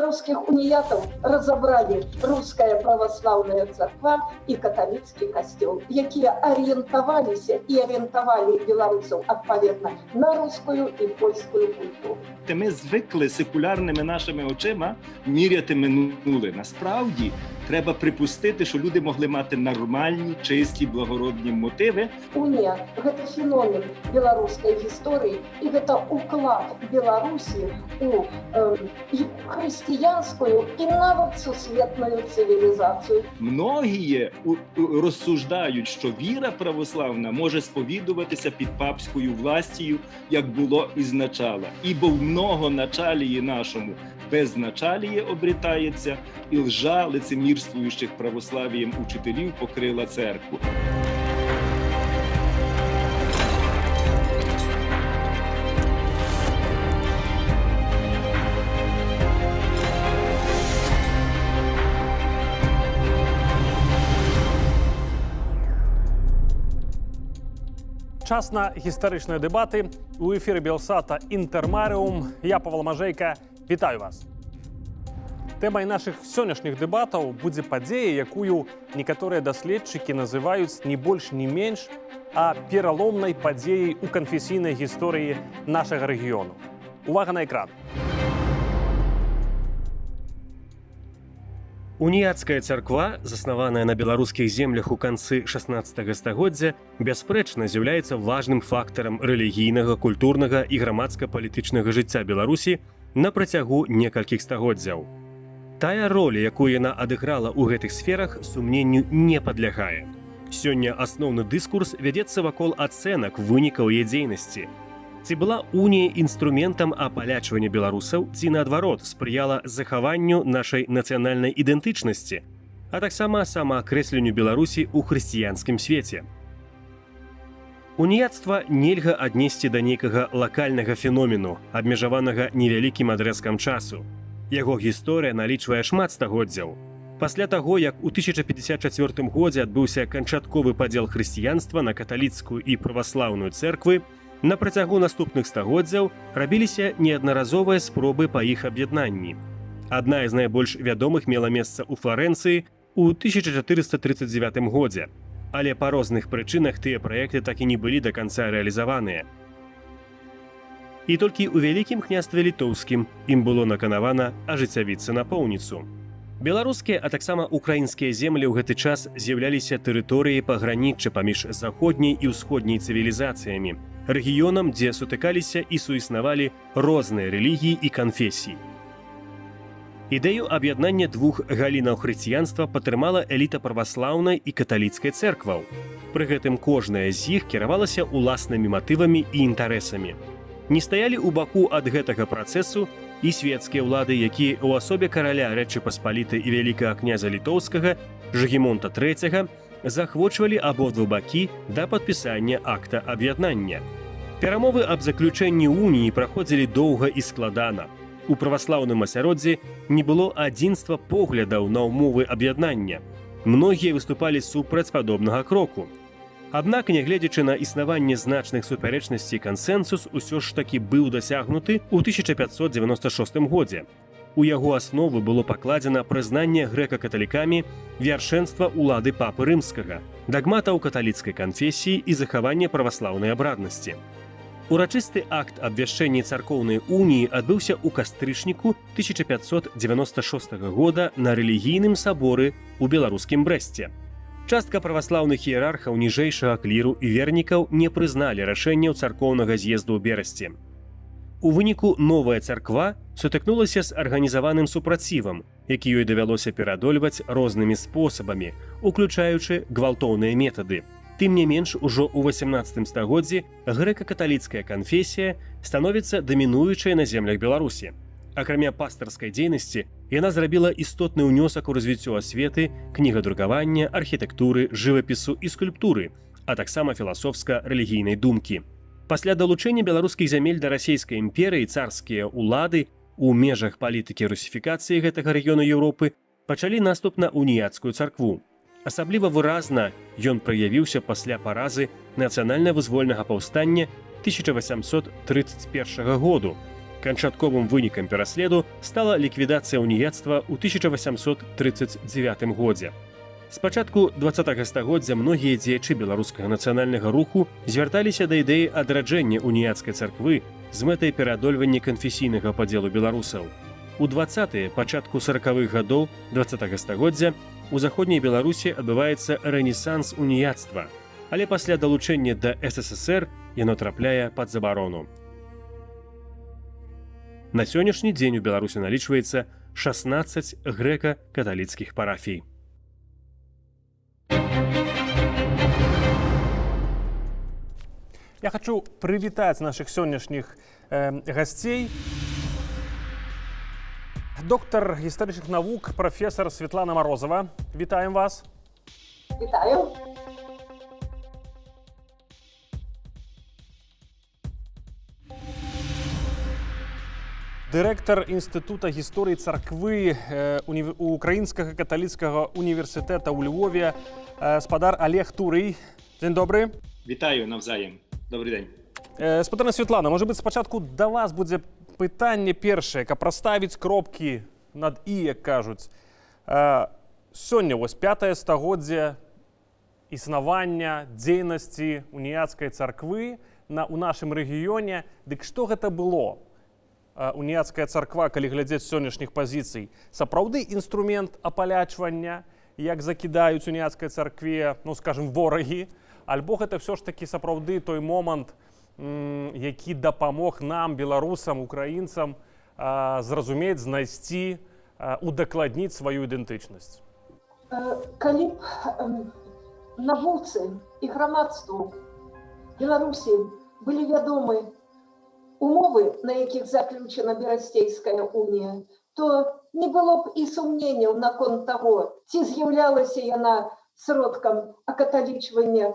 белорусских униятов разобрали русская православная церква и католицкий костел, якія ориентовались и ориентовали белорусов отповедно на русскую и польскую культуру. Ми звикли секулярними нашими очима міряти минуле. Насправді, треба припустити, що люди могли мати нормальні, чисті, благородні мотиви. Уния – это феномен белорусской истории, и это уклад Беларуси у христианскую и нават сусветную цивилизацию. Многі розсуждають, що віра православна може сповідуватися під папською властю, як було ізначала. Ібо в многоначалії нашому безначаліє обрітається, і лжа лицемірствуючих православієм учителів покрила церкву. Час на гістарычныя дэбаты. У эфіры Белсата «Інтэрмарыум». Я, Павел Мажэйка, вітаю вас. Тэмай нашых сённяшніх дэбатаў будзе падзея, якую некаторыя даследчыкі называюць не больш, не менш, а пераломнай падзеяй у канфесійнай гісторыі нашага рэгіёну. Увага на экран. Уніяцкая царква, заснаваная на беларускіх землях у канцы 16 стагоддзя, бясспрэчна з'яўляецца важным фактарам рэлігійнага, культурнага і грамадска-палітычнага жыцця Беларусі на працягу некалькіх стагоддзяў. Тая роля, якую яна адыграла ў гэтых сферах, сумненню не падлягае. Сёння асноўны дыскурс вядзецца вакол ацэнак вынікаў яе дзейнасці. Ці была унія інструментам апалячвання беларусаў, ці наадварот спрыяла захаванню нашай нацыянальнай ідэнтычнасці, а таксама самаакрэсленню Беларусі ў хрысціянскім свеце. Уніяцтва нельга аднесці да нейкага лакальнага феномену, абмежаванага невялікім адрэзкам часу. Яго гісторыя налічвае шмат стагоддзяў. Пасля таго, як у 1054 годзе адбыўся канчатковы падзел хрысціянства на каталіцкую і праваслаўную цэрквы, на працягу наступных стагоддзяў рабіліся неаднаразовыя спробы па іх аб'яднанні. Адна з найбольш вядомых мела месца ў Фларэнцыі ў 1439 годзе, але па розных прычынах тыя праекты так і не былі да канца рэалізаваныя. І толькі ў Вялікім княстве літоўскім ім было наканавана ажыццявіцца напоўніцу. Беларускія, а таксама украінскія землі ў гэты час з'яўляліся тэрыторыяй пагранічча паміж заходняй і ўсходняй цывілізацыямі, рэгіёнам, дзе сутыкаліся і суіснавалі розныя рэлігіі і канфесіі. Ідэю аб'яднання двух галінаў хрысціянства падтрымала эліта праваслаўнай і каталіцкай цэркваў. Пры гэтым кожная з іх кіравалася ўласнымі матывамі і інтарэсамі. Не стаялі ў баку ад гэтага працэсу і свецкія ўлады, якія ў асобе караля Рэчы Паспалітай і вялікага князя літоўскага Жыгімонта III захвочвалі абодва бакі да падпісання акта аб'яднання. Перамовы аб заключэнні уніі праходзілі доўга і складана. У праваслаўным асяроддзі не было адзінства поглядаў на ўмовы аб'яднання. Многія выступалі супраць падобнага кроку. Аднак, нягледзячы на існаванне значных супярэчнасцей, кансэнсус усё ж такі быў дасягнуты ў 1596 годзе. У яго асновы было пакладзена прызнанне грэка-каталікамі вяршэнства ўлады папы рымскага, дагматаў каталіцкай канфесіі і захавання праваслаўнай абраднасці. Урачысты акт абвяшчэння царкоўнай уніі адбыўся ў кастрычніку 1596 года на рэлігійным саборы ў беларускім Брэсце. Частка праваслаўных іерархаў ніжэйшага кліру і вернікаў не прызналі рашэнняў царкоўнага з'езду ў Берасці. У выніку новая царква сутыкнулася з арганізаваным супрацівам, які ёй давялося пераадольваць рознымі спосабамі, уключаючы гвалтоўныя метады. Тым не менш, ужо ў 18 стагоддзі грэка-каталіцкая канфесія становіцца дамінуючай на землях Беларусі. Акрамя пастырскай дзейнасці, яна зрабіла істотны ўнёсак у развіццё асветы, кнігадрукавання, архітэктуры, жывапісу і скульптуры, а таксама філасофска-рэлігійнай думкі. Пасля далучэння беларускіх зямель да расійскай імперыі царскія ўлады у межах палітыкі русіфікацыі гэтага рэгіёну Еўропы пачалі наступ на уніяцкую царкву. Асабліва выразна ён праявіўся пасля паразы нацыянальна-вызвольнага паўстання 1831 году, Канчатковым вынікам пераследу стала ліквідацыя уніяцтва ў 1839 годзе. Спачатку 20 стагоддзя многія дзеячы беларускага нацыянальнага руху звярталіся да ідэі адраджэння уніяцкай царквы з мэтай пераадольвання канфесійнага падзелу беларусаў. У 20-е, пачатку 40-х гадоў 20 стагоддзя у заходняй Беларусі адбываецца рэнесанс уніяцтва, але пасля далучэння да СССР яно трапляе пад забарону. На сённяшні дзень у Беларусі налічваецца 16 грэка-каталіцкіх парафій. Я хочу прывітаць нашых сённяшніх гасцей. Доктар гістарычных навук, прафесар Светлана Морозова. Вітаем вас. Вітаю. Дырэктар Інстытута гісторыі царквы Украінскага каталіцкага універсітэта ў Львове, спадар Олег Турый. Дзень добры. Вітаю навзаєм. Добрий день. Спадарна Светлана, можа быць, спачатку да вас будзе пытанне першае, каб праставіць кропкі над «і», як кажуць. Сёння вось 5-е стагоддзе існавання дзейнасці уніяцкай царквы ў нашым рэгіёне. Дык што гэта было? Уніяцкая царква, калі глядзець сённяшніх пазіцый, сапраўды інструмент апалячвання, як закідаюць уніяцкай царкве, ну, скажем, ворагі, альбо гэта ўсё ж такі сапраўды той момант, які дапамог нам, беларусам, украінцам, зразумець, знайсці, удакладніць сваю ідэнтычнасць? Калі б навуцы і грамадству Беларусі былі вядомы умовы, на якіх заключена Берасцейская унія, то не было б і сумненняў наконт таго, ці з'яўлялася яна сродкам акаталічвання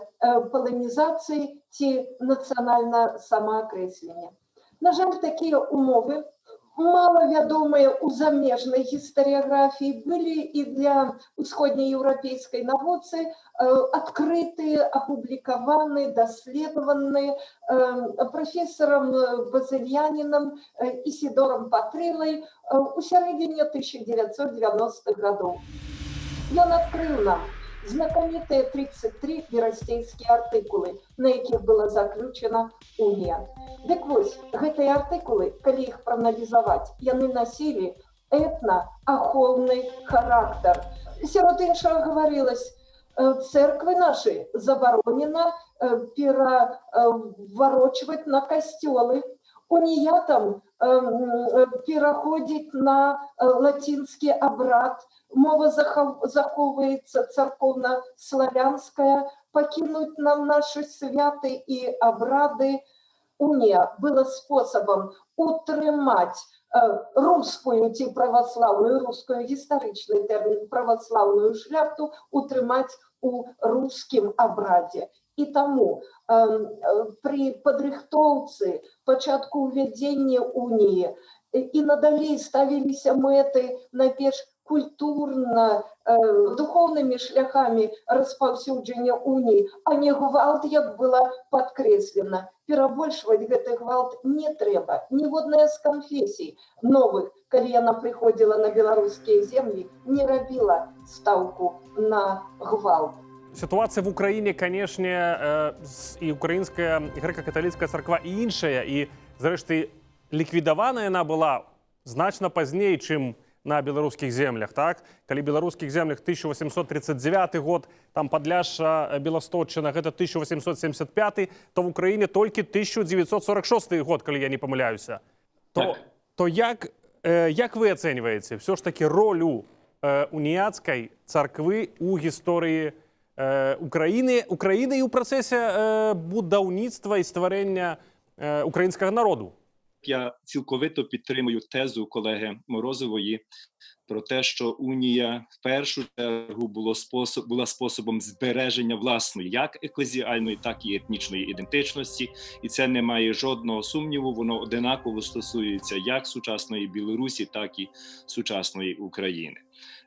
паланізацыі ці нацыянальна самаакрэслення. На жаль, такія умовы, малавядомыя ў замежнай гістарыяграфіі, былі і для усходнееўрапейскай навуцы адкрыты, апублікаваны, даследаваны прафесарам Базыльянінам Ісідорам Патрылай у сярэдзіне 1990-х гадоў. Ён адкрыў нам знакамітыя 33 берасцейскія артыкулы, на якіх была заключена унія. Дык вось, гэтыя артыкулы, калі іх прааналізаваць, яны насілі этна-ахоўны характар. Сярод іншага гаварылася, церквы нашы забаронена пераварочваць на касцёлы, уніятам пераходзіць на лацінскі абрад, мова захоўваецца царкоўна-славянская, пакінуць нам нашы святы і абрады. Унія была спосабам утрымаць рускую ці праваслаўную, рускую гістарычны тэрмін, праваслаўную шляхту утрымаць у рускім абрадзе. І таму пры падрыхтоўцы, пачатку ўвядзення уніі і надалей ставіліся мэты найперш культурна-духоўнымі шляхамі распаўсюджання уніі, а не гвалт, як было падкрэслена. Перабольшваць гэты гвалт не трэба. Ніводная з канфесій новых, калі яна прыходзіла на беларускія землі, не рабіла стаўку на гвалт. Ситуация в Украине, конечно, и украинская, и греко-католическая церква, и іншая, и, зрэшты, ликвидована она была значно позднее, чем на белорусских землях, так? Калі белорусских землях 1839 год, там Падляшша, Белосточчына, это 1875, то в Украине только 1946 год, калі я не помыляюся. То як вы оцениваете все ж таки роль уніяцкай царквы у гісторыі Украины и у процессе будаўніцтва і стварэння українського народу? Я цілковито підтримую тезу колеги Морозової, про те, що унія в першу чергу була способом збереження власної як еклезіальної, так і етнічної ідентичності, і це не має жодного сумніву, воно одинаково стосується як сучасної Білорусі, так і сучасної України.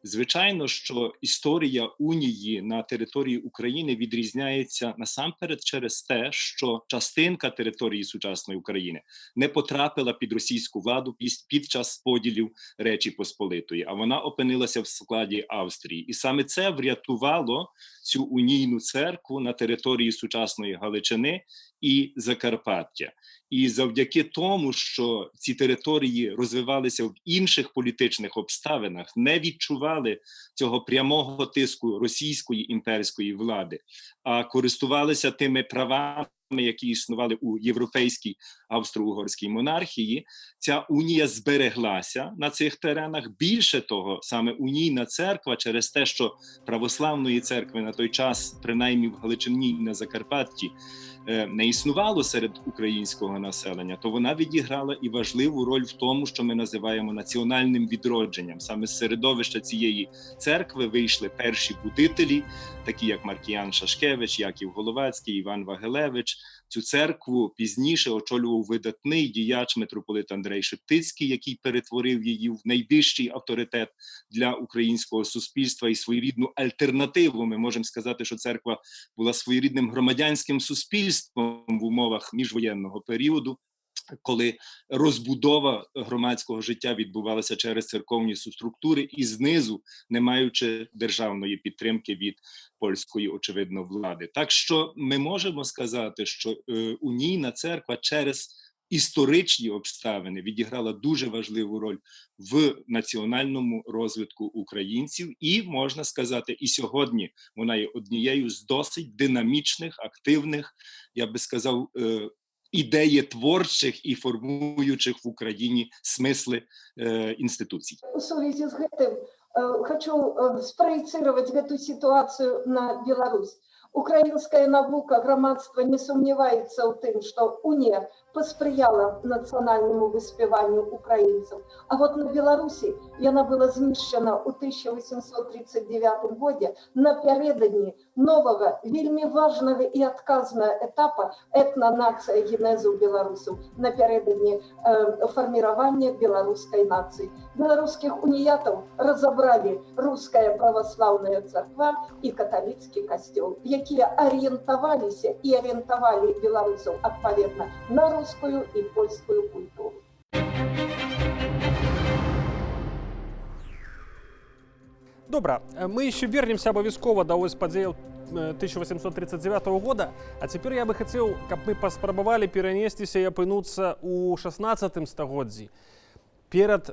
Звичайно, що історія унії на території України відрізняється насамперед через те, що частинка території сучасної України не потрапила під російську владу під час поділів Речі Посполитої, а вона опинилася в складі Австрії. І саме це врятувало цю унійну церкву на території сучасної Галичини і Закарпаття. І завдяки тому, що ці території розвивалися в інших політичних обставинах, не відчували цього прямого тиску російської імперської влади, а користувалися тими правами, які існували у європейській австро-угорській монархії, ця унія збереглася на цих теренах. Більше того, саме унійна церква, через те, що православної церкви на той час, принаймні в Галичині і на Закарпатті, не існувало серед українського населення, то вона відіграла і важливу роль в тому, що ми називаємо національним відродженням. Саме з середовища цієї церкви вийшли перші будителі, такі як Маркіян Шашкевич, Яків Головацький, Іван Вагелевич. Цю церкву пізніше очолював видатний діяч митрополит Андрей Шептицький, який перетворив її в найвищий авторитет для українського суспільства і своєрідну альтернативу. Ми можемо сказати, що церква була своєрідним громадянським суспільством в умовах міжвоєнного періоду, коли розбудова громадського життя відбувалася через церковні структури і знизу, не маючи державної підтримки від польської, очевидно, влади. Так що ми можемо сказати, що унійна церква через історичні обставини відіграла дуже важливу роль в національному розвитку українців і, можна сказати, і сьогодні вона є однією з досить динамічних, активних, я би сказав, ідеєтворчих і формуючих в Україні смисли інституцій. У связи с этим хочу спроецировать эту ситуацию на Беларусь. Украинская наука, громадство не сомневается в том, что уния посприяла национальному выспеванию украинцев. А вот на Беларуси яна была знищена у 1839 году напередодні нового, вельми важного и отказного этапа этнонация генезу белорусов, напередодні формирования белорусской нации. Белорусских униятов разобрали Русская православная церква и католический костел, які орієнтувалися і орієнтували білорусів відповідно на русскую і польську культуру. Добра, мы еще вернемся обовязково до ось падзеяў 1839 года, а цяпер я бы хацеў, каб мы паспрабавалі перанесціся і апынуцца ў 16 стагоддзі. Перад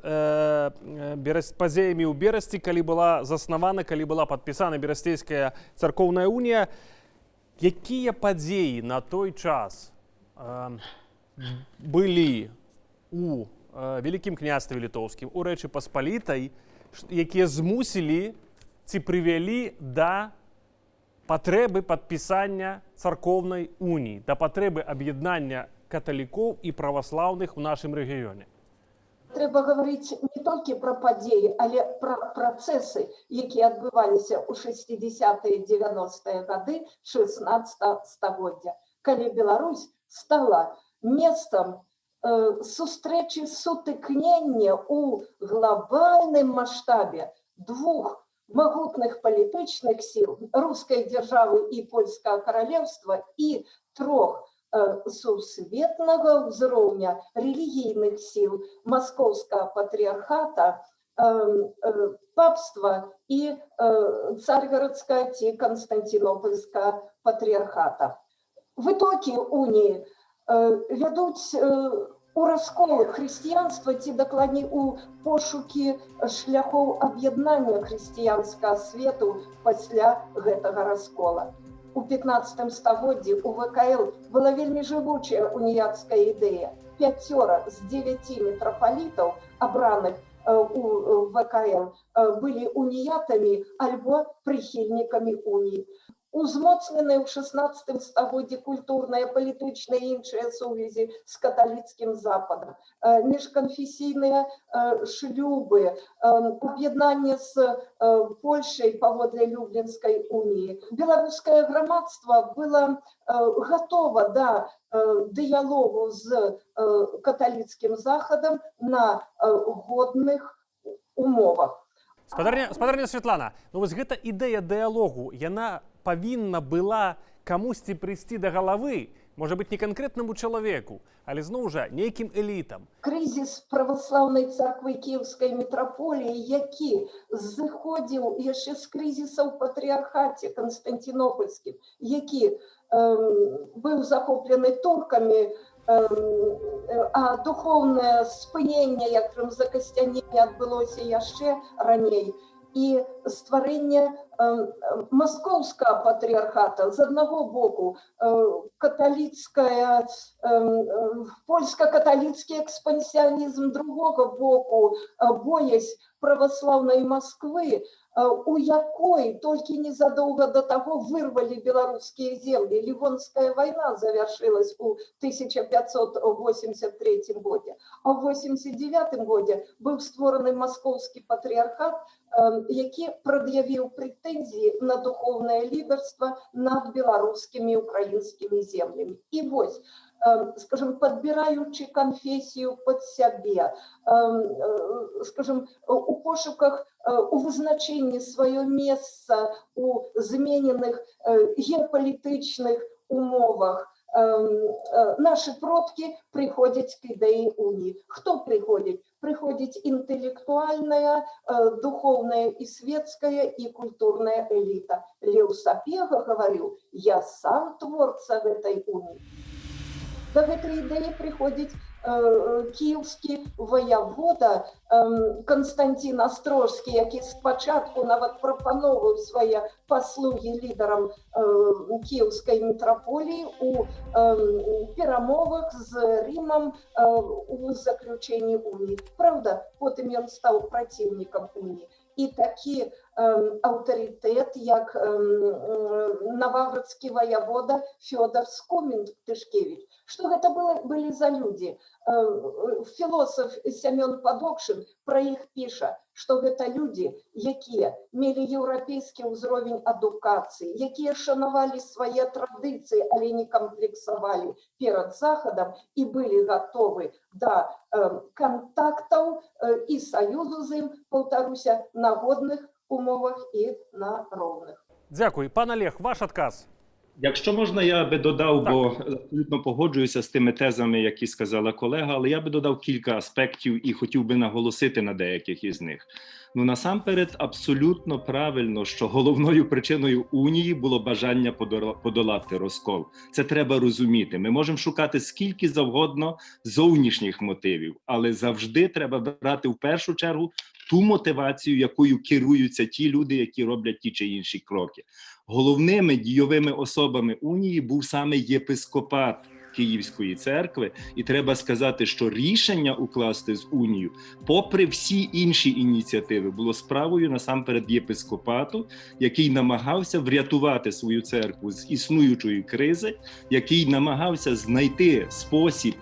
падзеямі ў Берасці, калі была заснавана, калі была падпісана Берасцейская царкоўная унія, якія падзеі на той час былі у Вялікім княстве літоўскім, у Рэчы Паспалітай, якія змусілі ці прывялі да патрэбы падпісання царкоўнай уніі, да патрэбы аб'яднання каталікоў і праваслаўных у нашым рэгіёне? Трэба гаварыць не толькі пра падзеі, але пра працэсы, якія адбываліся ў 60-е, 90-е гады 16 стагоддзя, калі Беларусь стала месцам сустрэчы сутыкнення ў глобальным маштабе двух магутных палітычных сіл, рускай дзяржавы і польскага каралеўства, і трох сусветнага ўзроўня рэлігійных сіл Маскоўскага патрыархата, папства і Царьгородскага ці Константинопольскага патрыархата. Вытокі уніі вядуць у раскол хрысціянства, ці дакладней у пошукі шляхоў аб'яднання хрысціянскага свету пасля гэтага раскола. У 15 стагоддзі у ВКЛ была вельмі жывучая уніяцкая ідэя. 5 з 9 мітрапалітаў, абраных у ВКЛ, былі уніятамі альбо прыхільнікамі уніі. узмоцненыя ў 16 стагоддзі культурныя, палітычныя і іншыя сувязі з каталіцкім Западам, міжканфесійныя шлюбы, аб'яднанне з Польшай паводле Люблінскай уніі. Беларускае грамадства было гатова да дыялогу з каталіцкім Захадам на годных умовах. Спадарня Святлана, ну вось гэта ідэя дыялогу, яна павінна была камусьці прыйсці да галавы, можа быць, не канкрэтнаму чалавеку, але зноў жа нейкім элітам. Крызіс праваслаўнай царквы кіеўскай мітраполіі, які зыходзіў яшчэ з крызіса ў патрыархаце канстантинопольскім, які быў захоплены туркамі, а духоўнае спыненне, як закасцяненне адбылося яшчэ раней, і стварэнне маскоўскага патрыархата з аднаго боку, каталіцкая, польска-каталіцкі экспансіянізм другога боку, боязь праваслаўнай Масквы, у якой толькі незадоўга да таго вырвалі беларускія землі. Ливонская вайна завяршылась у 1583 годзе, а ў 89 годзе быў створаны маскоўскі патрыархат, які прад'явіў прэтэнзіі на духоўнае лідарства над беларускімі і украінскімі землямі. І вось, скажем, подбираючи конфессию под себе, скажем, у пошуках, у вызначенні свое месца у змененых геополитичных умовах, наши продки приходят к идее унии. Кто приходит? Приходит интеллектуальная, духовная и светская, и культурная элита. Лео Сапега говорил: я сам творца этой унии. До этой идеи приходит киевский воевода Константин Острожский, який спочатку нават прапановваў свае паслугі лідарам киевской митрополии у перамовах з Римом у заключении унии. Правда, потым ён стаў праціўнікам унии. І такі аўтарытэт, як наваградскі воевода Фёдор Скумін-Тышкевич. Што гэта былі за людзі? Філосаф Семён Падокшын пра іх піша, што гэта людзі, якія мелі еўрапейскі ўзровень адукацыі, якія шанавалі свае традыцыі, але не камплексавалі перад Захадам і былі гатовы да кантактаў і саюзу з ім, паўтаруся, на годных умовах і на роўных. Дзякуй. Пан Олег, ваш адказ. Якщо можна, я би додав, бо абсолютно погоджуюся з тими тезами, які сказала колега, але я би додав кілька аспектів і хотів би наголосити на деяких із них. Ну, насамперед, абсолютно правильно, що головною причиною унії було бажання подолати розкол. Це треба розуміти. Ми можемо шукати скільки завгодно зовнішніх мотивів, але завжди треба брати в першу чергу ту мотивацію, якою керуються ті люди, які роблять ті чи інші кроки. Головними дійовими особами унії був саме єпископат Київської церкви, і треба сказати, що рішення укласти з унією, попри всі інші ініціативи, було справою насамперед єпископату, який намагався врятувати свою церкву з існуючої кризи, який намагався знайти спосіб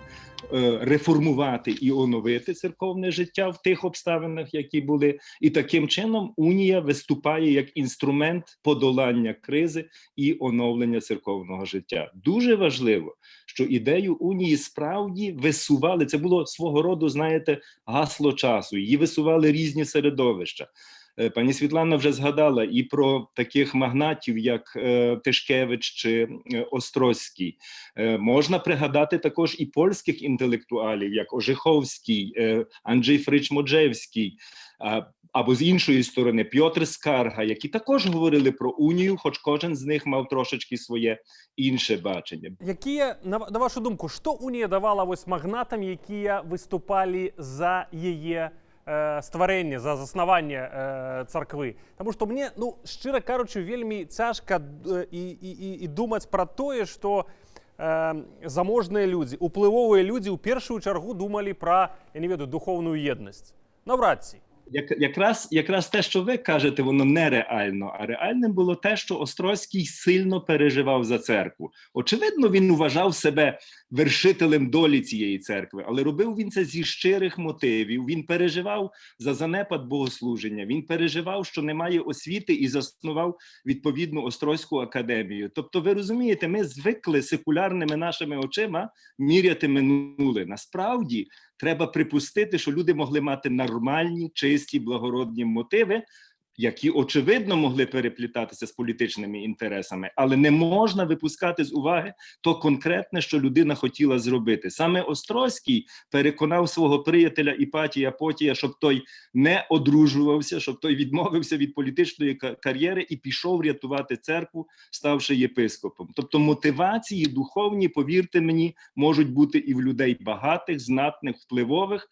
реформувати і оновити церковне життя в тих обставинах, які були. І таким чином унія виступає як інструмент подолання кризи і оновлення церковного життя. Дуже важливо, що ідею унії справді висували, це було свого роду, знаєте, гасло часу, її висували різні середовища. Пані Світлана вже згадала і про таких магнатів, як Тишкевич чи Острозький. Можна пригадати також і польських інтелектуалів, як Ожиховський, Анджей Фрич-Моджевський, або з іншої сторони Пьотр Скарга, які також говорили про унію, хоч кожен з них мав трошечки своє інше бачення. Які, на вашу думку, що унія давала ось магнатам, які виступали за її стварэнне, за заснаванне царквы? Таму што мне, ну, шчыра кажучы, вельмі цяжка і думаць пра тое, што заможныя людзі, уплывовыя людзі ў першую чаргу думалі пра, я не ведаю, духоўную еднасць. Наўрад ці. Якраз те, що ви кажете, воно нереально, а реальним було те, що Острозький сильно переживав за церкву. Очевидно, він вважав себе вершителем долі цієї церкви, але робив він це зі щирих мотивів. Він переживав за занепад богослуження, він переживав, що немає освіти, і заснував відповідну Острозьку академію. Тобто, ви розумієте, ми звикли секулярними нашими очима міряти минуле. Насправді, треба припустити, що люди могли мати нормальні, чисті, благородні мотиви, які, очевидно, могли переплітатися з політичними інтересами, але не можна випускати з уваги то конкретне, що людина хотіла зробити. Саме Острозький переконав свого приятеля Іпатія Потія, щоб той не одружувався, щоб той відмовився від політичної кар'єри і пішов рятувати церкву, ставши єпископом. Тобто мотивації духовні, повірте мені, можуть бути і в людей багатих, знатних, впливових,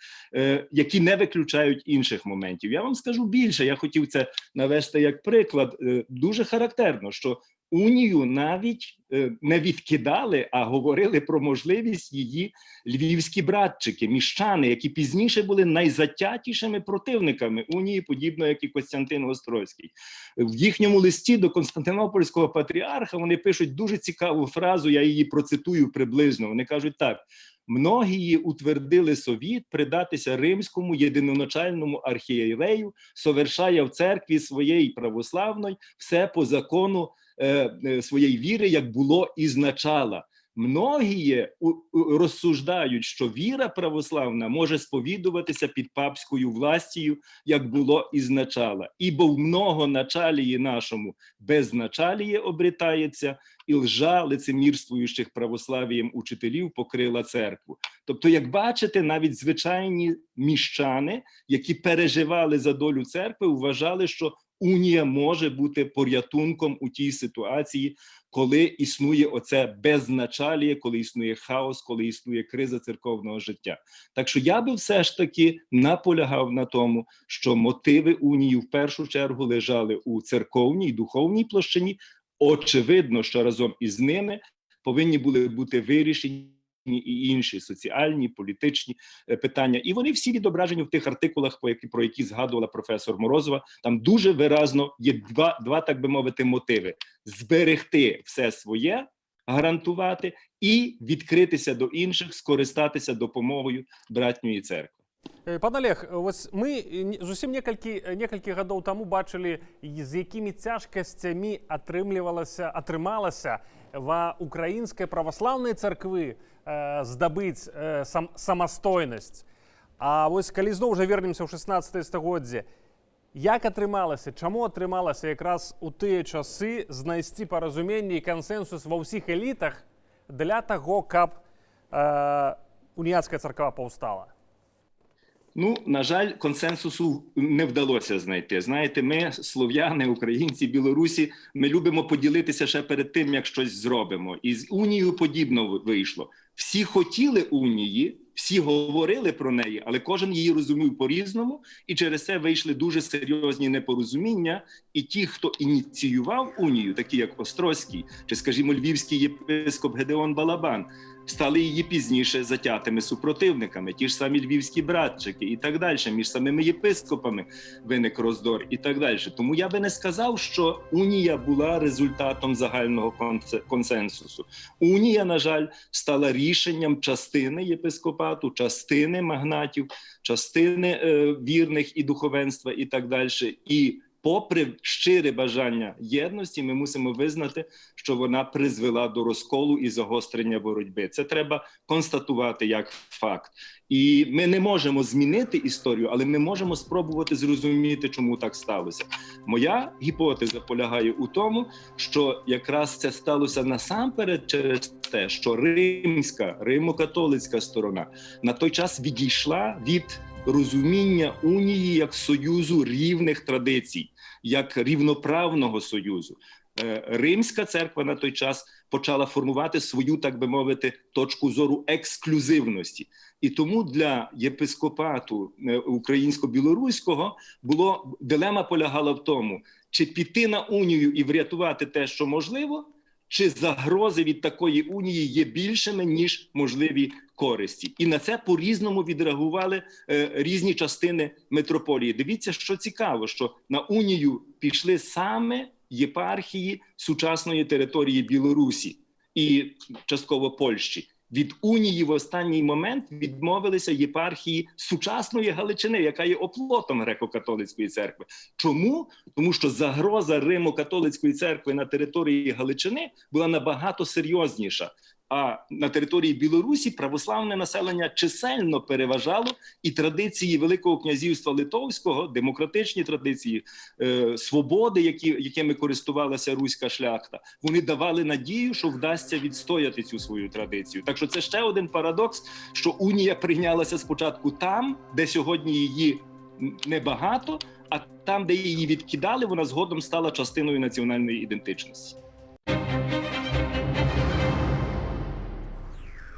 які не виключають інших моментів. Я вам скажу більше, я хотів це навести як приклад. Дуже характерно, що унію навіть не відкидали, а говорили про можливість її львівські братчики, міщани, які пізніше були найзатятішими противниками унії, подібно як і Костянтин Острозький. В їхньому листі до Константинопольського патріарха вони пишуть дуже цікаву фразу, я її процитую приблизно. Вони кажуть так: «Многії утвердили совіт придатися римському єдиноначальному архієрею, совершая в церкві своєї православної все по закону своєї віри, як було ізначала. Многії розсуждають, що віра православна може сповідуватися під папською властію, як було ізначала. Ібо в многоначалії нашому безначаліє обретається, і лжа лицемірствуючих православієм учителів покрила церкву». Тобто, як бачите, навіть звичайні міщани, які переживали за долю церкви, вважали, що унія може бути порятунком у тій ситуації, коли існує оце безначаліє, коли існує хаос, коли існує криза церковного життя. Так що я би все ж таки наполягав на тому, що мотиви унії в першу чергу лежали у церковній, духовній площині. Очевидно, що разом із ними повинні були бути вирішені і інші соціальні, політичні питання. І вони всі відображені в тих артикулах, про які згадувала професор Морозова. Там дуже виразно є два, так би мовити, мотиви. Зберегти все своє, гарантувати, і відкритися до інших, скористатися допомогою братньої церкви. Пан Олег, ось ми зусім некалькі гадоў таму бачылі, з якімі цяжкасцямі атрымалася ва украінскай праваслаўнай царквы здабыць самастойнасць. А вось калі зноў жа вернемся ў 16 стагоддзе, як атрымалася, чаму атрымалася якраз у тыя часы знайсці паразуменне і кансэнсус ва ўсіх элітах для таго, каб уніяцкая царква паўстала? Ну, на жаль, консенсусу не вдалося знайти. Знаєте, ми, слов'яни, українці, білорусі, ми любимо поділитися ще перед тим, як щось зробимо. І з унією подібно вийшло. Всі хотіли унії, всі говорили про неї, але кожен її розумів по-різному, і через це вийшли дуже серйозні непорозуміння. І ті, хто ініціював унію, такі як Острозький, чи, скажімо, львівський єпископ Гедеон Балабан, стали її пізніше затятими супротивниками, ті ж самі львівські братчики і так далі, між самими єпископами виник роздор і так далі. Тому я би не сказав, що унія була результатом загального консенсусу. Унія, на жаль, стала рішенням частини єпископату, частини магнатів, частини вірних і духовенства і так далі. І попри щире бажання єдності, ми мусимо визнати, що вона призвела до розколу і загострення боротьби. Це треба констатувати як факт. І ми не можемо змінити історію, але ми можемо спробувати зрозуміти, чому так сталося. Моя гіпотеза полягає у тому, що якраз це сталося насамперед через те, що римо-католицька сторона на той час відійшла від розуміння унії як союзу рівних традицій, як рівноправного союзу. Римська церква на той час почала формувати свою, так би мовити, точку зору ексклюзивності. І тому для єпископату українсько-білоруського дилема полягала в тому, чи піти на унію і врятувати те, що можливо, чи загрози від такої унії є більшими, ніж можливі користі. І на це по-різному відреагували різні частини митрополії. Дивіться, що цікаво, що на унію пішли саме єпархії сучасної території Білорусі і частково Польщі. Від унії в останній момент відмовилися єпархії сучасної Галичини, яка є оплотом греко-католицької церкви. Чому? Тому що загроза Римо-католицької церкви на території Галичини була набагато серйозніша. А на території Білорусі православне населення чисельно переважало, і традиції Великого князівства Литовського, демократичні традиції, свободи, якими користувалася руська шляхта, вони давали надію, що вдасться відстояти цю свою традицію. Так що це ще один парадокс, що унія прийнялася спочатку там, де сьогодні її небагато, а там, де її відкидали, вона згодом стала частиною національної ідентичності.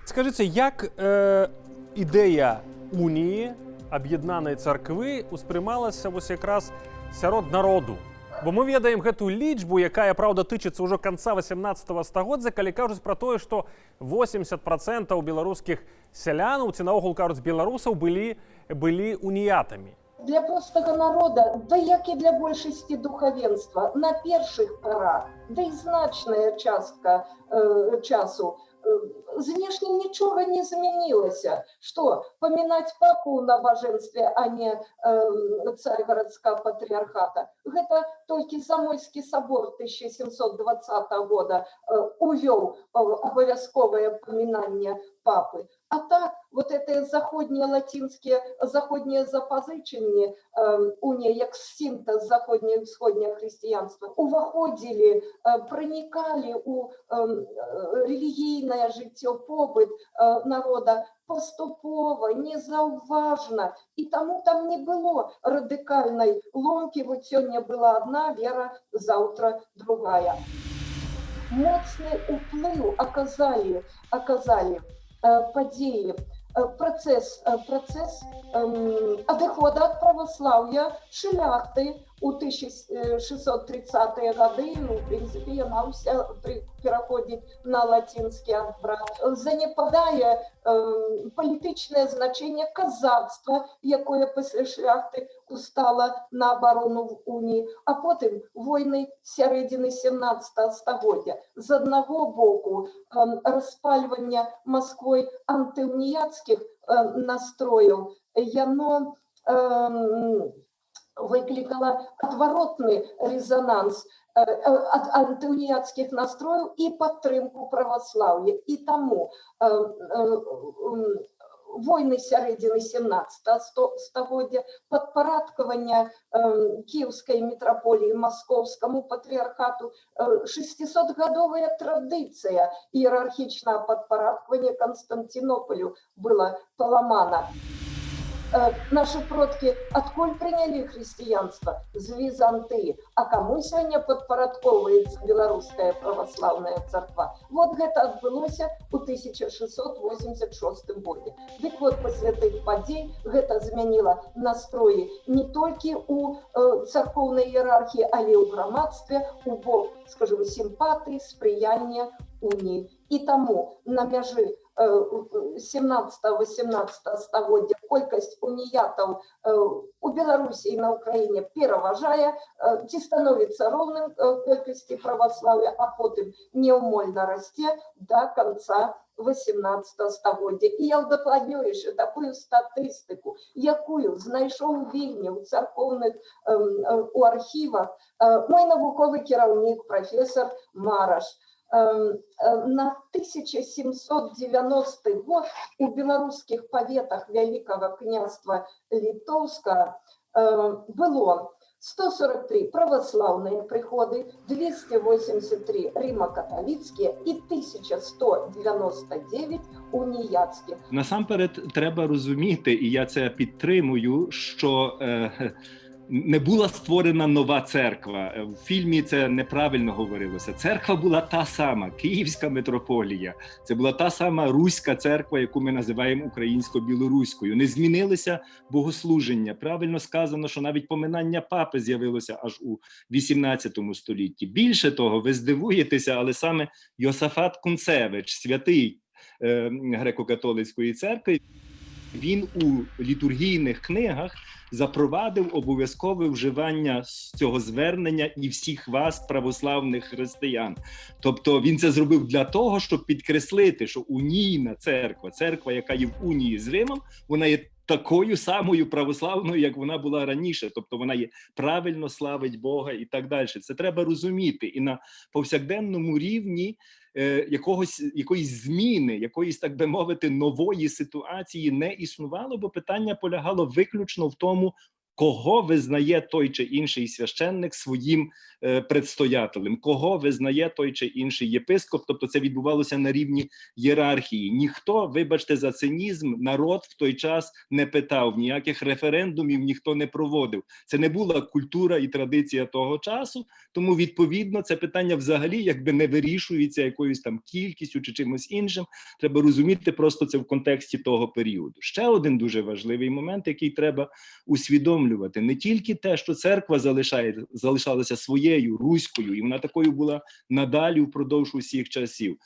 Скажіться, як ідея унії, об'єднаної церкви, усприймалася ось якраз сярод народу? Бо ми ведаем гэту лічбу, якая, правда, тычыцца ўжо канца 18 стагоддзя, калі кажуць пра тое, што 80% беларускіх сялянаў, ці наогул кажуць беларусаў, былі уніятамі. Для простого народа, да як і для большасці духавенства, на першых парах, да і значная частка часу, знешне нічога не змянілася. Што, памінаць папу ў набажэнстве, а не царьгарадскага патрыархата? Гэта толькі Замойскі собор 1720 года увёў абавязковае памінанне папы. А так, вот это заходнее запазычанне унія, як синтез заходнее и всходнее христианства, уваходили, проникали у релігійне життя, побыт народа поступово, незауважно. И тому там не было радикальной ломки. Вот сегодня была одна вера, завтра другая. Моцны уплыв оказали падзеі, працэс адыхода ад праваслаўя шляхты у 1630-е гады, в прынцыпе, яна ўся пераходзіць на лацінскі адбрат. Занепадае палітычнае значэнне казацтва, якое пасля шляхты устала на абарону уніі, а потым войны сярэдзіны 17 стагоддзя. З аднаго боку распальвання Масквой антыуніяцкіх настрояў, яно выкликала отворотный резонанс от антыуніяцкіх настроев и подтрымку православия. И тому войны сярэдзіны 17 стагоддзя, падпарадкаванне кіеўскай мітраполіі маскоўскаму патрыархату, 600-гадовая традыцыя іерархічнага падпарадкавання Константинополю была паламана. Наши продки откуль приняли христианство? З Византии. А кому сегодня подпарадковывается белорусская православная церква? Вот это отбылося у 1686 году. Дык вот после этих подей это изменило настрои не только у церковной иерархии, але и у громадстве, у бок, скажем, симпатии, сприяння унии. И тому на мяжы 17-18 стагоддзя колькасць уніятаў у Беларусі і на Украіне пераважае, ці становіцца роўным колькасці праваслаўя, а потым неўмольна расце да канца 18 стагоддзя. І я ўдакладню яшчэ такую статыстыку, якую знайшоў Вільні ў царкоўных у архівах мой навуковы кіраўнік прафесор Мараш. На 1790 год у белорусских поветах Великого княжества Литовского было 143 православные приходы, 283 римо-католицькие і 1199 уніяцьких. Насамперед треба розуміти, і я це підтримую, що не була створена нова церква. В фільмі це неправильно говорилося. Церква була та сама, Київська митрополія. Це була та сама Руська церква, яку ми називаємо українсько-білоруською. Не змінилися богослуження. Правильно сказано, що навіть поминання папи з'явилося аж у 18 столітті. Більше того, ви здивуєтеся, але саме Йосафат Кунцевич, святий греко-католицької церкви, він у літургійних книгах запровадив обов'язкове вживання цього звернення і всіх вас, православних християн. Тобто він це зробив для того, щоб підкреслити, що унійна церква, церква, яка є в унії з Римом, вона є такою самою православною, як вона була раніше. Тобто вона є правильно славить Бога і так далі. Це треба розуміти. І на повсякденному рівні якоїсь зміни, якоїсь, так би мовити, нової ситуації не існувало, бо питання полягало виключно в тому, кого визнає той чи інший священник своїм предстоятелем, кого визнає той чи інший єпископ. Тобто це відбувалося на рівні ієрархії. Ніхто, вибачте за цинізм, народ в той час не питав, ніяких референдумів ніхто не проводив. Це не була культура і традиція того часу, тому відповідно це питання взагалі якби не вирішується якоюсь там кількістю чи чимось іншим. Треба розуміти просто це в контексті того періоду. Ще один дуже важливий момент, який треба усвідомлювати. Не тільки те, що церква залишалася своєю, руською, і вона такою була надалі впродовж усіх часів.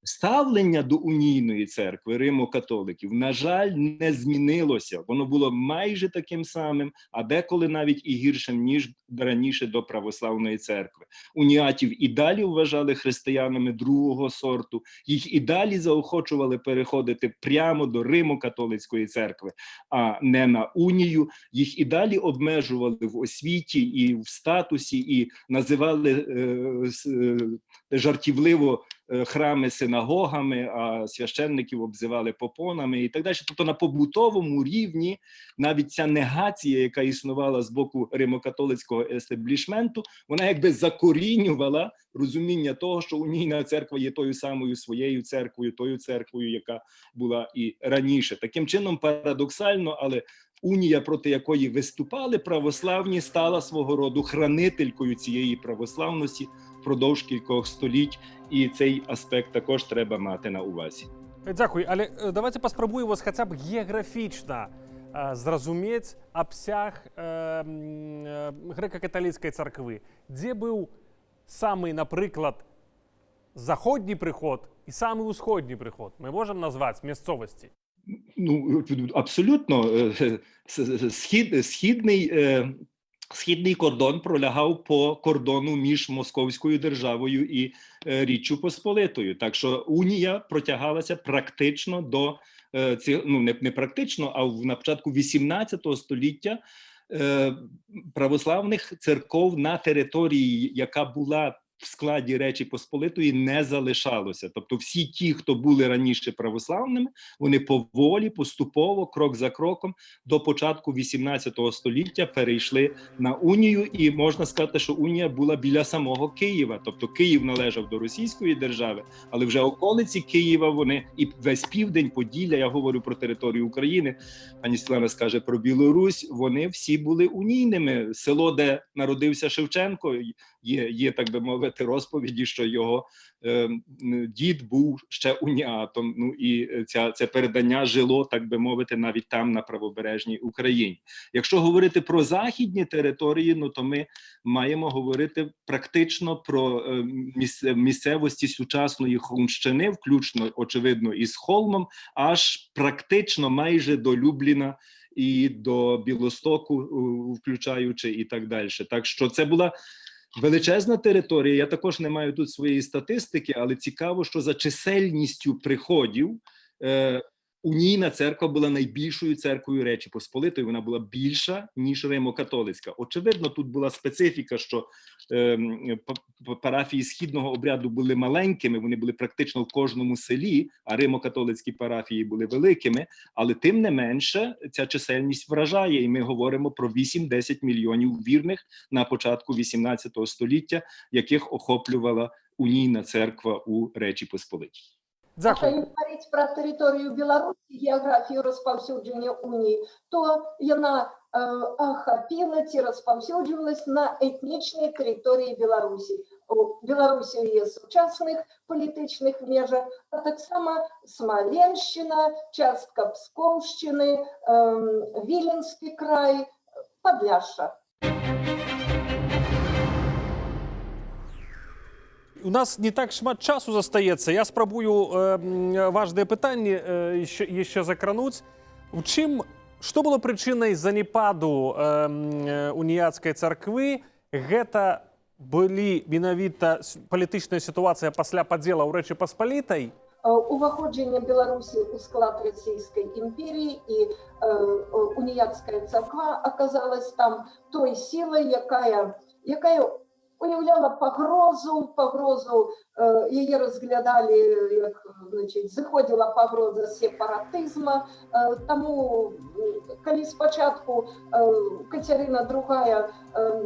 Ставлення до унійної церкви римо-католиків, на жаль, не змінилося. Воно було майже таким самим, а деколи навіть і гіршим, ніж раніше до православної церкви. Уніатів і далі вважали християнами другого сорту, їх і далі заохочували переходити прямо до римо-католицької церкви, а не на унію. Їх і далі обмежували в освіті і в статусі, і називали жартівливо храми синагогами, а священників обзивали попонами і так далі. Тобто на побутовому рівні навіть ця негація, яка існувала з боку римо-католицького естеблішменту, вона якби закорінювала розуміння того, що унійна церква є тою самою своєю церквою, тою церквою, яка була і раніше. Таким чином, парадоксально, але унія, проти якої виступали православні, стала свого роду хранителькою цієї православності впродовж кількох століть, і цей аспект також треба мати на увазі. Дякую, але давайте паспрабуємо хоча б географічно зрозуміти обсяг греко-католицької церкви. Де був самий, наприклад, заходній приход і самий усходній приход? Ми можемо назвати місцевості? Ну, абсолютно. Східний кордон пролягав по кордону між Московською державою і Річчю Посполитою. Так що унія протягалася практично до, ну не практично, а на початку 18 століття православних церков на території, яка була в складі Речі Посполитої, не залишалося. Тобто всі ті, хто були раніше православними, вони поволі, поступово, крок за кроком до початку 18 століття перейшли на унію, і можна сказати, що унія була біля самого Києва. Тобто Київ належав до Російської держави, але вже околиці Києва вони і весь південь, Поділля, я говорю про територію України, пані Світлана скаже про Білорусь, вони всі були унійними. Село, де народився Шевченко, є, так би мовити, розповіді, що його дід був ще уніатом. Ну і це передання жило, так би мовити, навіть там, на правобережній Україні. Якщо говорити про західні території, ну то ми маємо говорити практично про місцевості сучасної Холмщини, включно, очевидно, із Холмом, аж практично майже до Любліна і до Білостоку, включаючи і так далі. Так що це була величезна територія. Я також не маю тут своєї статистики, але цікаво, що за чисельністю приходів унійна церква була найбільшою церквою Речі Посполитої, вона була більша, ніж римо-католицька. Очевидно, тут була специфіка, що парафії східного обряду були маленькими, вони були практично в кожному селі, а римо-католицькі парафії були великими, але тим не менше ця чисельність вражає, і ми говоримо про 8-10 мільйонів вірних на початку 18 століття, яких охоплювала унійна церква у Речі Посполитій. Якщо говорити про територію Білорусі, географію розповсюдження унії, то вона ахапіла ці распаўсюджвалась на этнічнай тэрыторыі Беларусі. Беларусі ў яе сучасных палітычных межах, а таксама Смаленшчына, частка Пскоўшчыны, Віленскі край, Падляшша. У нас не так шмат часу застаецца. Я спрабую важныя пытанні яшчэ закрануць. У чым, што было прычынай занепаду уніяцкай царквы? Гэта былі менавіта палітычная сітуацыя пасля падзелаў Рэчы Паспалітай? Уваходжанне Беларусі ў склад Расійскай імперіі і уніяцкая царква аказалась там той сілай, якая уявляла пагрозу, яе разглядалі, як, значить, заходила пагроза сепаратызма, таму, калі спачатку Кацярына II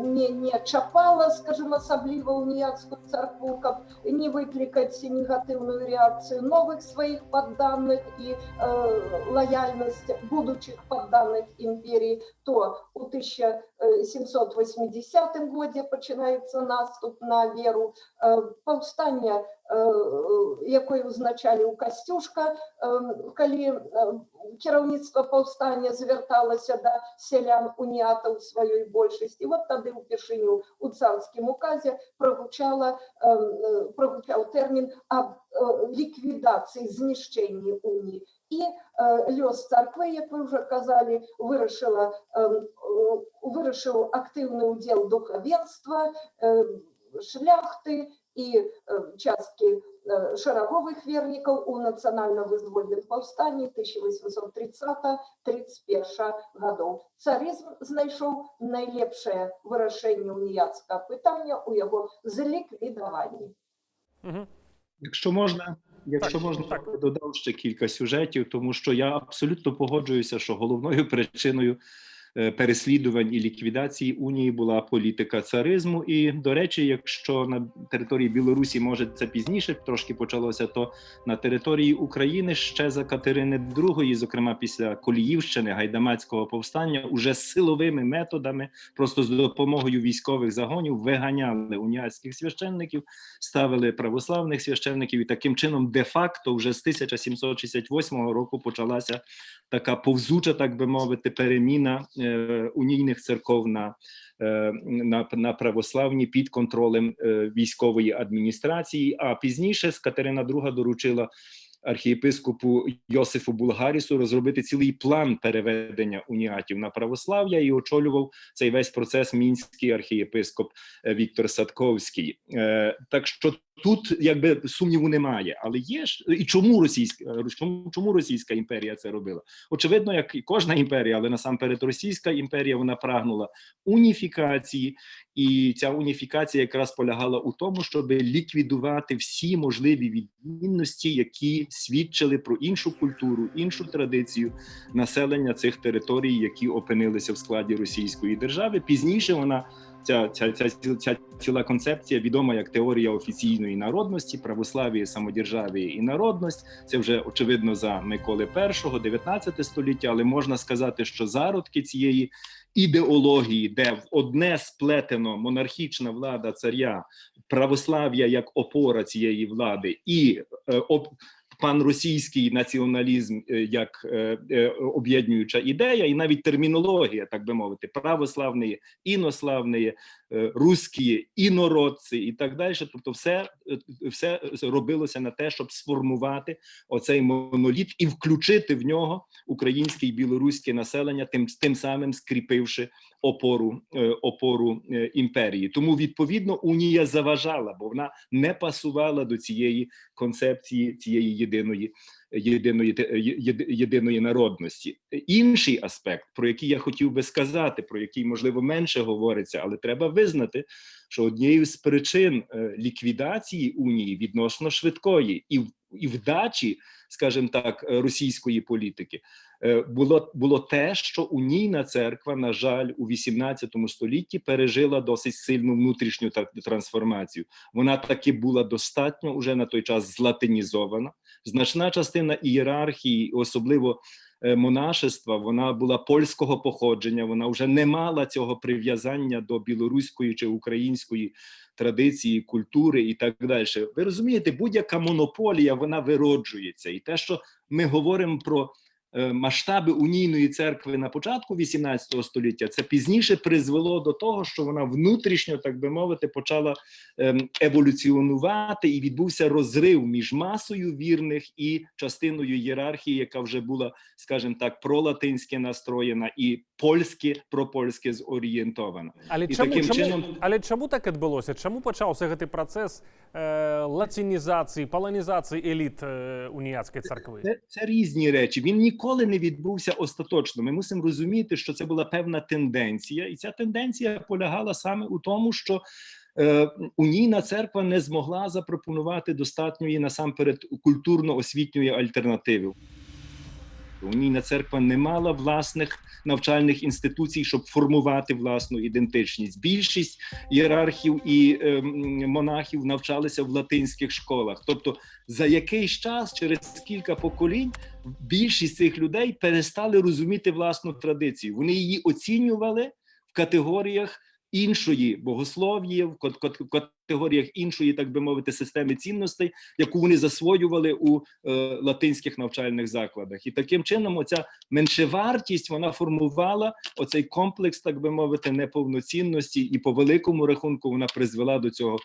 не чапала, скажем, асабліва уніяцкую царкву, каб не выклікаць негатыўную рэакцыю новых сваіх падданых і лаяльнасць будучых падданых імперіі, то у 1780 годзе пачынаецца наступ на веру, паўстання, якое узначаліў Касцюшка, калі кіраўніцтва паўстання звярталася да сялян уніатаў сваёй большасці. Вот тады ўпершыню у царскім указе прагучаў тэрмін аб ліквідацыі, знішчэнні уніі. І лёс царквы, як вы ўжо казалі, вырашыў актыўны ўдзел духавенства, шляхты і часткі шараговых вернікаў у нацыянальна-вызвольным паўстанні 1830-31 гадоў. Царызм знайшоў найлепшае вырашэнне уніяцкага пытання ў яго зліквідаванні. Якщо можна, я б додав ще кілька сюжетів, тому що я абсолютно погоджуюся, що головною причиною переслідувань і ліквідації унії була політика царизму. І, до речі, якщо на території Білорусі, може, це пізніше трошки почалося, то на території України ще за Катерини II, зокрема після Коліївщини, Гайдамацького повстання, уже силовими методами, просто з допомогою військових загонів виганяли уніатських священників, ставили православних священників, і таким чином де-факто вже з 1768 року почалася така повзуча, так би мовити, переміна унійних церков на православні під контролем військової адміністрації, а пізніше Катерина II доручила архієпископу Йосифу Булгарісу розробити цілий план переведення уніатів на православ'я, і очолював цей весь процес мінський архієпископ Віктор Садковський. Так що тут, якби, сумніву немає. Але є ж, і чому Російська імперія це робила? Очевидно, як і кожна імперія, але насамперед Російська імперія, вона прагнула уніфікації, і ця уніфікація якраз полягала у тому, щоб ліквідувати всі можливі відмінності, які свідчили про іншу культуру, іншу традицію населення цих територій, які опинилися в складі Російської держави. Пізніше вона ця ціла концепція відома як теорія офіційної народності, православ'я, самодержав'я і народність. Це вже, очевидно, за Миколи І, 19 століття, але можна сказати, що зародки цієї ідеології, де в одне сплетено монархічна влада царя, православ'я як опора цієї влади і панросійський націоналізм як об'єднуюча ідея, і навіть термінологія, так би мовити, православні, інославні, русські, інородці і так далі. Тобто все робилося на те, щоб сформувати оцей моноліт і включити в нього українське і білоруське населення, тим самим скріпивши опору імперії. Тому, відповідно, унія заважала, бо вона не пасувала до цієї концепції, цієї єдиної народності. Інший аспект, про який я хотів би сказати, про який, можливо, менше говориться, але треба визнати, що однією з причин ліквідації унії відносно швидкої і вдачі, скажімо так, російської політики, було те, що унійна церква, на жаль, у 18 столітті пережила досить сильну внутрішню трансформацію. Вона таки була достатньо уже на той час златинізована. Значна частина ієрархії, особливо монашества, вона була польського походження, вона вже не мала цього прив'язання до білоруської чи української традиції, культури і так далі. Ви розумієте, будь-яка монополія, вона вироджується. І те, що ми говоримо про масштаби унійної церкви на початку 18 століття, це пізніше призвело до того, що вона внутрішньо, так би мовити, почала еволюціонувати, і відбувся розрив між масою вірних і частиною ієрархії, яка вже була, скажімо так, пролатинське настроєна і пропольське зорієнтована. Але чому так відбулося? Чому почався цей процес латинізації, полонізації еліт уніатської церкви? Це різні речі. Він ніколи не відбувся остаточно. Ми мусимо розуміти, що це була певна тенденція, і ця тенденція полягала саме у тому, що унійна церква не змогла запропонувати достатньої насамперед культурно-освітньої альтернативи. Унійна церква не мала власних навчальних інституцій, щоб формувати власну ідентичність. Більшість ієрархів і монахів навчалися в латинських школах. Тобто за якийсь час, через кілька поколінь, більшість цих людей перестали розуміти власну традицію. Вони її оцінювали в категоріях іншої богослов'ї, в категоріях іншої, так би мовити, системи цінностей, яку вони засвоювали у латинських навчальних закладах. І таким чином оця меншевартість, вона формувала оцей комплекс, так би мовити, неповноцінності, і по великому рахунку вона призвела до цього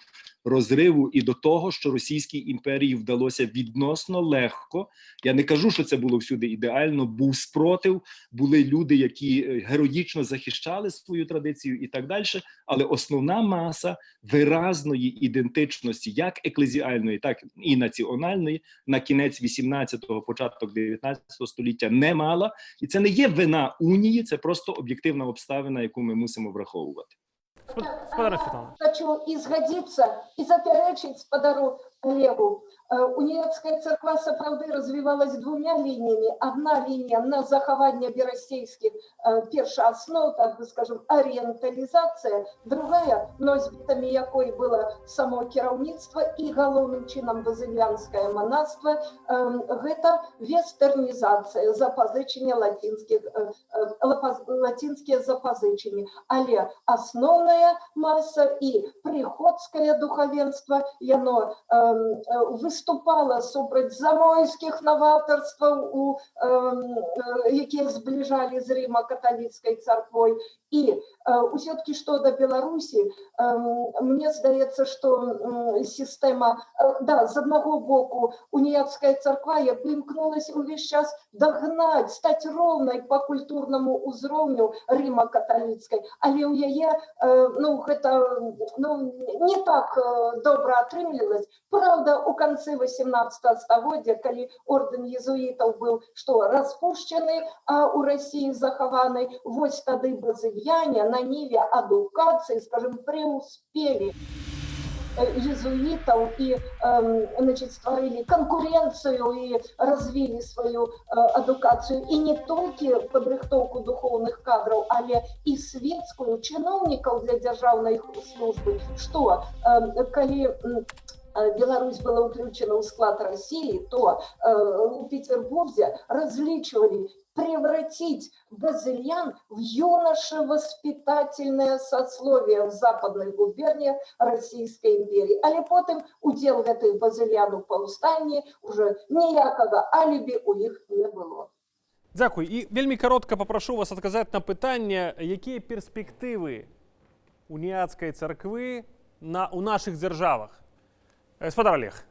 розриву і до того, що Російській імперії вдалося відносно легко. Я не кажу, що це було всюди ідеально, був спротив, були люди, які героїчно захищали свою традицію і так далі, але основна маса виразної ідентичності, як еклезіальної, так і національної, на кінець 18-го, початок 19-го століття не мала. І це не є вина унії, це просто об'єктивна обставина, яку ми мусимо враховувати. Хочу изгодиться и заперечить сподару Олегу. Уніатська церква сапраўды развивалась двумя линиями. Одна линия на захование берасейских першооснов, так бы скажем, ориентализация. Другая, носьбитами якой было само кіраўніцтва и галоўным чынам базыльянское монаство, гэта вестернизация, запозычення латинские запозычення. Але основная масса и приходское духовенство, яно выступала супраць замойскіх новаторстваў, якія зближали з Рима католицкой церквой. И все-таки что до Беларуси, мне здаецца, что система, да, з одного боку уніатская церква примкнулась увесь час догнать, стать ровной по культурному узроўню Рима католицкой, але у яе, не так добра атрымлівалась. Правда, у конце 18 стагоддзя, калі орден езуитов был распущены, а у России захаваны, вось тады базыльяне на ниве адукации, скажем, преуспели езуитов и створили конкуренцию и развили свою адукацию. И не только подрыхтовку духовных кадров, але и светскую, чиновников для державной службы. Что, коли Беларусь была включена в склад России, то в Петербурге различивали превратить базыльян в юношевоспитательное сословие в западных губерниях Российской империи. Але потым удел гэтых базыльян у паўстанні уже ніякага алібі у іх не было. Дякую. І вельмі коротко попрошу вас адказаць на пытанне, якія перспектывы уніатскай царквы у наших дзяржавах. Господар Олег.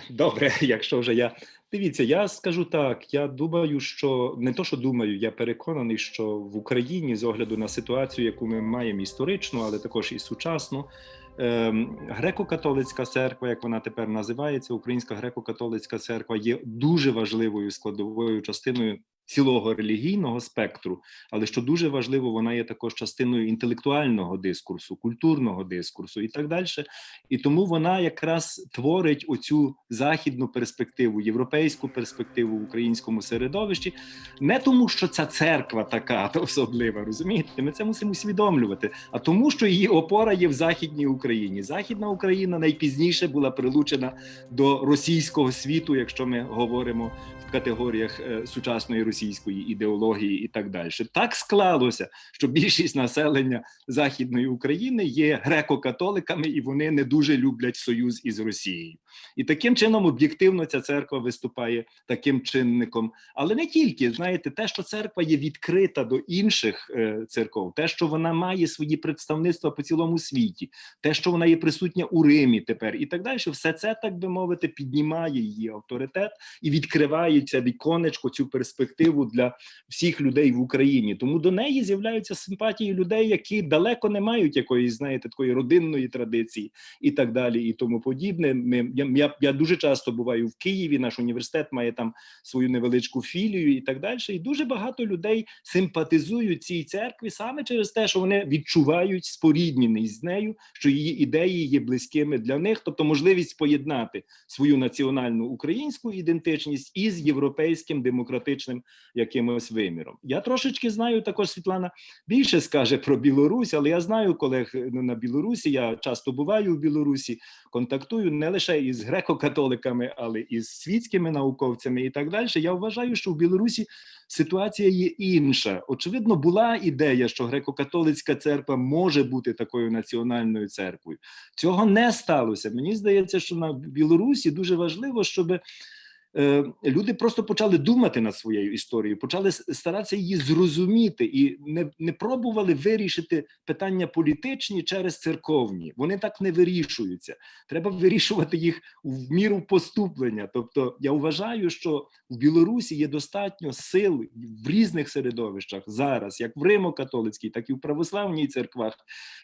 Добре, якщо вже я... Дивіться, я скажу так, я думаю, що... Не то, що думаю, я переконаний, що в Україні, з огляду на ситуацію, яку ми маємо історичну, але також і сучасну, греко-католицька церква, як вона тепер називається, Українська греко-католицька церква, є дуже важливою складовою частиною цілого релігійного спектру, але що дуже важливо, вона є також частиною інтелектуального дискурсу, культурного дискурсу і так далі. І тому вона якраз творить оцю західну перспективу, європейську перспективу в українському середовищі, не тому, що ця церква така особлива, розумієте? Ми це мусимо усвідомлювати, а тому, що її опора є в Західній Україні. Західна Україна найпізніше була прилучена до російського світу, якщо ми говоримо в категоріях сучасної Росії. російської ідеології і так далі. Так склалося, що більшість населення Західної України є греко-католиками, і вони не дуже люблять союз із Росією. І таким чином об'єктивно ця церква виступає таким чинником. Але не тільки, знаєте, те, що церква є відкрита до інших церков, те, що вона має свої представництва по цілому світі, те, що вона є присутня у Римі тепер і так далі, все це, так би мовити, піднімає її авторитет і відкриває це віконечко, цю перспективу для всіх людей в Україні. Тому до неї з'являються симпатії людей, які далеко не мають якоїсь, знаєте, такої родинної традиції і так далі, і тому подібне. Я дуже часто буваю в Києві, наш університет має там свою невеличку філію і так далі, і дуже багато людей симпатизують цій церкві саме через те, що вони відчувають спорідненість з нею, що її ідеї є близькими для них, тобто можливість поєднати свою національну українську ідентичність із європейським демократичним якимось виміром. Я трошечки знаю, також Світлана більше скаже про Білорусь, але я знаю колег на Білорусі, я часто буваю в Білорусі, контактую не лише із греко-католиками, але і з світськими науковцями і так далі. Я вважаю, що в Білорусі ситуація є інша. Очевидно, була ідея, що греко-католицька церква може бути такою національною церквою. Цього не сталося. Мені здається, що на Білорусі дуже важливо, щоб люди просто почали думати над своєю історією, почали старатися її зрозуміти і не пробували вирішити питання політичні через церковні. Вони так не вирішуються. Треба вирішувати їх в міру поступлення. Тобто я вважаю, що в Білорусі є достатньо сил в різних середовищах зараз, як в Римо-католицькій, так і в православній церквах,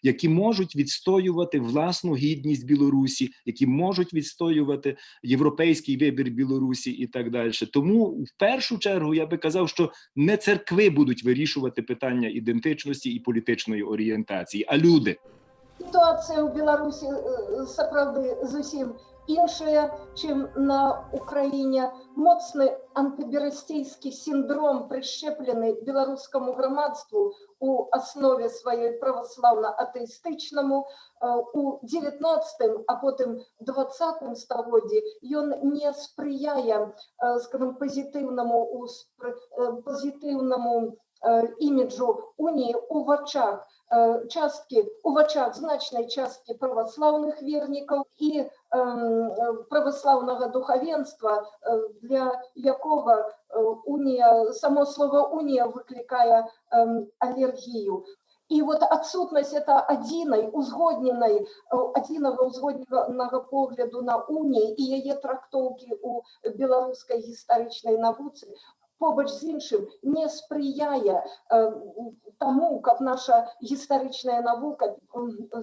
які можуть відстоювати власну гідність Білорусі, які можуть відстоювати європейський вибір Білорусі і так далі. Тому в першу чергу я би казав, що не церкви будуть вирішувати питання ідентичності і політичної орієнтації, а люди. Ситуація у Білорусі справді зовсім інша, чим на Україні. Моцний антиберостейський синдром, прищеплений білоруському громадству у основі своєї православно-атеїстичному, у 19-м, а потім 20-м столітті він не сприяє, скажімо, позитивному іміджу унії у очах значної частки православних вірників і православного духовенства, для якого унія, само слово унія викликає алергію. І от відсутність одного узгодненого погляду на унію і її трактовки у білоруській історичній науці побач з іншим не сприяє тому, як наша історична наука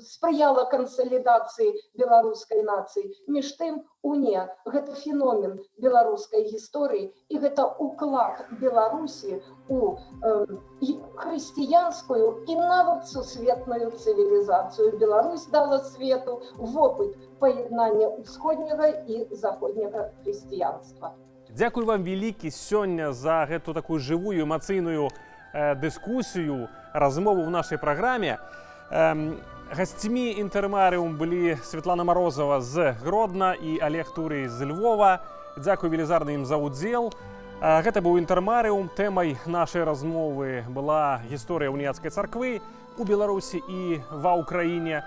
сприяла консолідації білоруської нації. Між тим, унія – це феномен білоруської історії і це уклад Білорусі у християнську і навіть сусвітню цивілізацію. Білорусь дала світу в опит поєднання усходнього і заходнього християнства. Дякую вам вялікі сёння за гэту такую жывую эмацыйную дыскусію, размову в нашай праграме. Гасцямі інтэрмарыум былі Святлана Марозова з Гродна і Олег Турый з Львова. Дзякуй велізарна ім за ўдзел. Гэта быў інтэрмарыум. Тэмай нашай размовы была гісторыя уніяцкай царквы у Беларусі і ва Ўкраіне.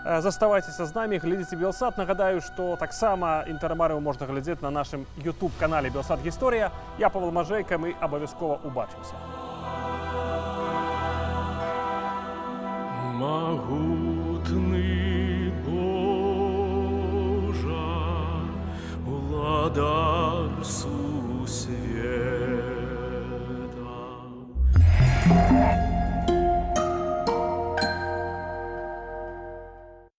Заставайцеся з намі, глядзіце Белсат. Нагадаю, што таксама інтэрмарыум можна глядзець на нашым YouTube-канале Белсат Гісторыя. Я Павел Мажэйка, мы абавязкова ўбачымся. Магутны Божа, уладар